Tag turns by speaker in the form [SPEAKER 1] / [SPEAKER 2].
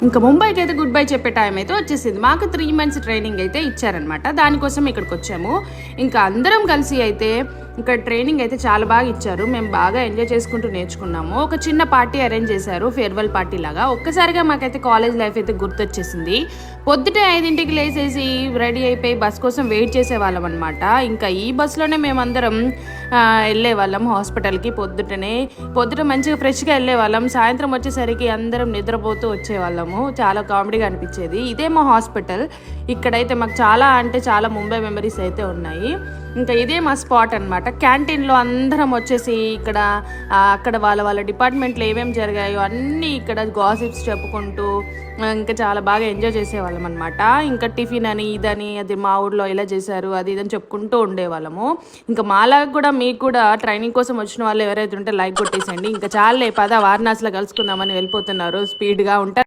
[SPEAKER 1] ఇంకా ముంబైకి అయితే గుడ్ బై చెప్పే టైం అయితే వచ్చేసింది. మాకు 3 months ట్రైనింగ్ అయితే ఇచ్చారనమాట. దానికోసం ఇక్కడికి వచ్చాము. ఇంకా అందరం కలిసి అయితే ఇక్కడ ట్రైనింగ్ అయితే చాలా బాగా ఇచ్చారు. మేము బాగా ఎంజాయ్ చేసుకుంటూ నేర్చుకున్నాము. ఒక చిన్న పార్టీ అరేంజ్ చేశారు, ఫేర్వెల్ పార్టీ లాగా. ఒక్కసారిగా మాకైతే కాలేజ్ లైఫ్ అయితే గుర్తొచ్చేసింది. పొద్దుటే 5ంటికి లేసేసి రెడీ అయిపోయి బస్ కోసం వెయిట్ చేసేవాళ్ళం అనమాట. ఇంకా ఈ బస్సులోనే మేమందరం వెళ్ళే వాళ్ళం హాస్పిటల్కి. పొద్దుట మంచిగా ఫ్రెష్గా వెళ్ళే వాళ్ళం. సాయంత్రం వచ్చేసరికి అందరం నిద్రపోతూ వచ్చేవాళ్ళము. చాలా కామెడీగా అనిపించేది. ఇదే మా హాస్పిటల్. ఇక్కడైతే మాకు చాలా ముంబై మెమరీస్ అయితే ఉన్నాయి. ఇంకా ఇదే మా స్పాట్ అనమాట. క్యాంటీన్లో అందరం వచ్చేసి అక్కడ వాళ్ళ డిపార్ట్మెంట్లో ఏమేమి జరిగాయో అన్నీ ఇక్కడ గాసిప్స్ చెప్పుకుంటూ ఇంకా చాలా బాగా ఎంజాయ్ చేసేవాళ్ళం అనమాట. ఇంకా టిఫిన్ అని ఇదని అది మా ఊళ్ళో ఇలా చేశారు అది ఇదని చెప్పుకుంటూ ఉండేవాళ్ళము. ఇంకా మాలాగా కూడా మీకు కూడా ట్రైనింగ్ కోసం వచ్చిన వాళ్ళు ఎవరైతే ఉంటే లైక్ కొట్టేసేయండి. ఇంకా చాలే పద వారణాసిలో కలుసుకుందామని వెళ్ళిపోతున్నారు స్పీడ్గా ఉంటారు.